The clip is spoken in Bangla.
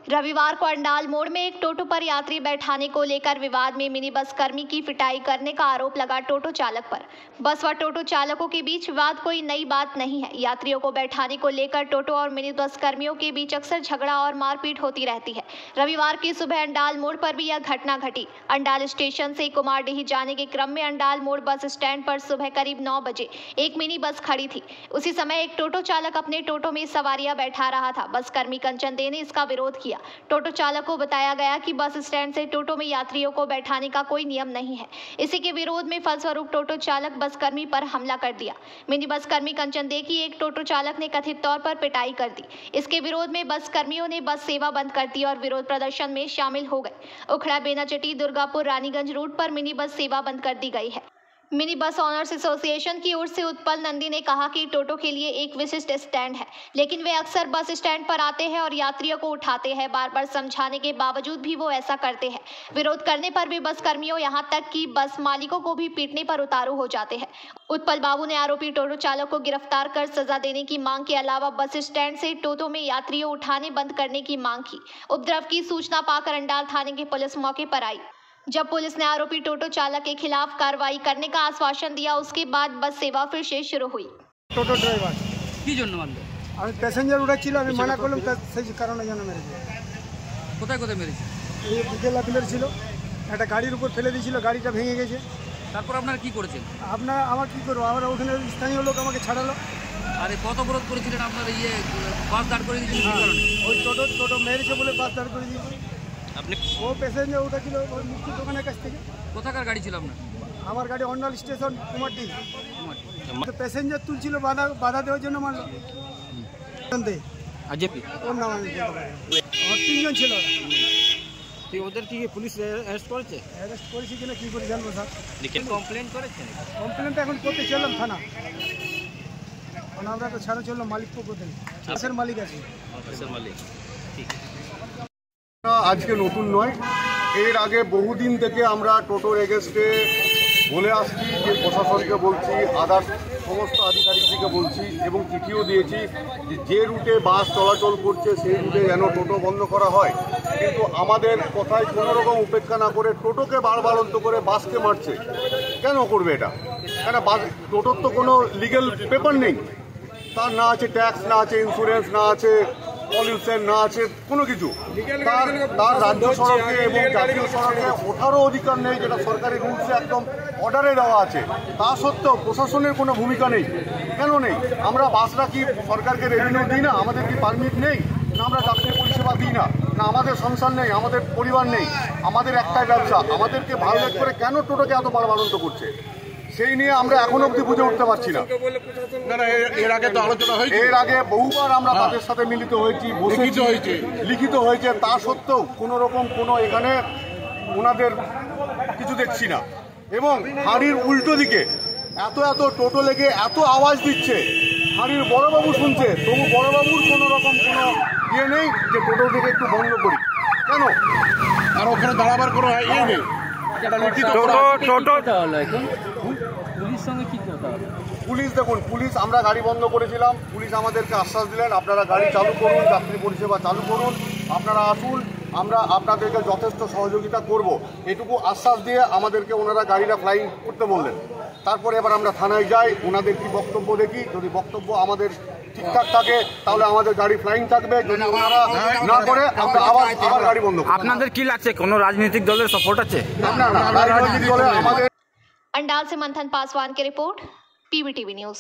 रविवार को अंडाल मोड़ में एक टोटो पर यात्री बैठाने को लेकर विवाद में मिनी बस कर्मी की पिटाई करने का आरोप लगा टोटो चालक पर। बस व टोटो चालकों के बीच विवाद कोई नई बात नहीं है। यात्रियों को बैठाने को लेकर टोटो और मिनी बस कर्मियों के बीच अक्सर झगड़ा और मारपीट होती रहती है। रविवार की सुबह अंडाल मोड़ पर भी यह घटना घटी। अंडाल स्टेशन से कुमारडीही जाने के क्रम में अंडाल मोड़ बस स्टैंड पर सुबह करीब 9 बजे एक मिनी बस खड़ी थी। उसी समय एक टोटो चालक अपने टोटो में सवारियां बैठा रहा था। बस कर्मी कंचन दे ने इसका विरोध किया। टोटो चालक को बताया गया कि बस स्टैंड से टोटो में यात्रियों को बैठाने का कोई नियम नहीं है। इसी के विरोध में फलस्वरूप टोटो चालक बस कर्मी पर हमला कर दिया। मिनी बस कर्मी कंचन दे की एक टोटो चालक ने कथित तौर पर पिटाई कर दी। इसके विरोध में बस कर्मियों ने बस सेवा बंद कर दी और विरोध प्रदर्शन में शामिल हो गए। उखड़ा बेनाचटी दुर्गापुर रानीगंज रूट पर मिनी बस सेवा बंद कर दी गई है। मिनी बस ऑनर्स एसोसिएशन की ओर से उत्पल नंदी ने कहा कि टोटो के लिए एक विशिष्ट स्टैंड है, लेकिन वे अक्सर बस स्टैंड पर आते हैं और यात्रियों को उठाते हैं। बार बार समझाने के बावजूद भी वो ऐसा करते हैं। विरोध करने पर भी बस कर्मियों यहां तक कि बस मालिकों को भी पीटने पर उतारू हो जाते हैं। उत्पल बाबू ने आरोपी टोटो चालक को गिरफ्तार कर सजा देने की मांग के अलावा बस स्टैंड से टोटो में यात्रियों उठाने बंद करने की मांग की। उपद्रव की सूचना पाकर अंडाल थाने की पुलिस मौके पर आई। जब पुलिस ने आरोपी टोटो चालक के खिलाफ कार्रवाई करने का आश्वासन दिया, उसके बाद बस सेवा फिर से शुरू हुई। टोटो ड्राइवर কি জন্য মারলো? আমি প্যাসেঞ্জার উঠাচ্ছিল, আমি মানা করলাম তার সেই কারণে যেন মেরেছে। কোথায় কোথায় মেরেছে? এই বিকেলা পিলার ছিল, একটা গাড়ির উপর ফেলে দিয়েছিল, গাড়িটা ভেঙে গেছে। তারপর আপনারা কি করেছেন? আমার কি করবো, আমরা ওখানে স্থানীয় লোক আমাকে ছাড়ালো। আরে কত বিরোধ করেছিলেন আপনারা? বাস দাঁড় করে দিয়েছিলেন কি কারণে? ওই টোটো মেরেছে বলে বাস দাঁড় করে দিয়েছে। আপনি ও প্যাসেঞ্জার উঠেছিল ওই মুক্তি দোকানের কাছ থেকে। কোথাকার গাড়ি ছিল আপনার? আমার গাড়ি অন্ডাল স্টেশন কুমারডীহি। প্যাসেঞ্জার তুলছিল, বাধা দেওয়ার জন্য মারলো। আজেপি ওর নাম আমি আমার 3 জন ছিল। ওদের কি পুলিশ অ্যারেস্ট করেছে? অ্যারেস্ট করেছি কিনা কি করে জানবো স্যার। লিখিত কমপ্লেন করেছেন? কমপ্লেনটা এখন করতে চললাম থানা। আমরা তো ছাড়া চললাম মালিক পক্ষ থেকে। বাসের মালিক আছে। বাসের মালিক। ঠিক আজকে নতুন নয়, এর আগে বহুদিন থেকে আমরা টোটোর এগেস্টে বলে আসছি, যে প্রশাসনকে বলছি, আদার্স সমস্ত আধিকারিকদেরকে বলছি এবং চিঠিও দিয়েছি যে রুটে বাস চলাচল করছে সেই রুটে যেন টোটো বন্ধ করা হয়। কিন্তু আমাদের কথায় কোনো রকম উপেক্ষা না করে টোটোকে বারবারন্ত করে বাসকে মারছে। কেন করবে এটা? কেন টোটোর তো কোনো লিগ্যাল পেপার নেই, তার না আছে ট্যাক্স, না আছে ইন্স্যুরেন্স, না আছে পলিউশন, না আছে কোনো কিছু। তার রাজ্য সড়কে এবং জাতীয় সড়কে ওঠারও অধিকার নেই, যেটা সরকারি রুলসে একদম অর্ডারে দেওয়া আছে। তা সত্ত্বেও প্রশাসনের কোনো ভূমিকা নেই। কেন নেই? আমরা বাসরা কি সরকারকে রেভিনিউ দিই না? আমাদের কি পারমিট নেই? না আমরা যাত্রী পরিষেবা দিই না? না আমাদের সংসার নেই, আমাদের পরিবার নেই, আমাদের একটাই ব্যবসা? আমাদেরকে ভায়োলেট করে কেন টোটোকে এত বাড়াবাড়ন্ত করছে, সেই নিয়ে আমরা এখন অবধি বুঝে উঠতে পারছি না। এর আগে তো আলোচনা হয়েছে, এর আগে বহুবার আমরা তাদের সাথে মিলিত হয়েছি, লিখিত হয়েছে। তা সত্ত্বেও কোনো রকম কোনো এখানে ওনাদের কিছু দেখছি না। এবং হাঁড়ির উল্টো দিকে এত টোটো লেগে এত আওয়াজ দিচ্ছে, হাঁড়ির বড়বাবু শুনছে, তবু বড়বাবুর কোনো রকম কোনো ইয়ে নেই যে টোটো থেকে একটু বন্ধ করি। কেন? আর ওখানে দাঁড়াবার কোনো ইয়ে নেই। পুলিশ দেখুন, পুলিশ আমরা গাড়ি বন্ধ করেছিলাম, পুলিশ আমাদেরকে আশ্বাস দিলেন আপনারা গাড়ি চালু করুন, যাত্রী পরিষেবা চালু করুন, আপনারা আসুন, আমরা আপনাদেরকে যথেষ্ট সহযোগিতা করব, এটুকু আশ্বাস দিয়ে আমাদেরকে ওনারা গাড়িটা ফ্লাইং করতে বললেন। তারপরে এবার আমরা থানায় যাই, ওনাদের কি বক্তব্য দেখি। যদি বক্তব্য আমাদের ঠিকঠাক থাকে তাহলে আমাদের গাড়ি ফ্লাইং থাকবে, যদি ওনারা না করে আমরা আবার গাড়ি বন্ধ করব। আপনাদের কি লাগছে, কোনো রাজনৈতিক দলের সাপোর্ট আছে? না, রাজনৈতিক দলে আমাদের। अंडाल से मंथन पासवान की रिपोर्ट, PBTV न्यूज।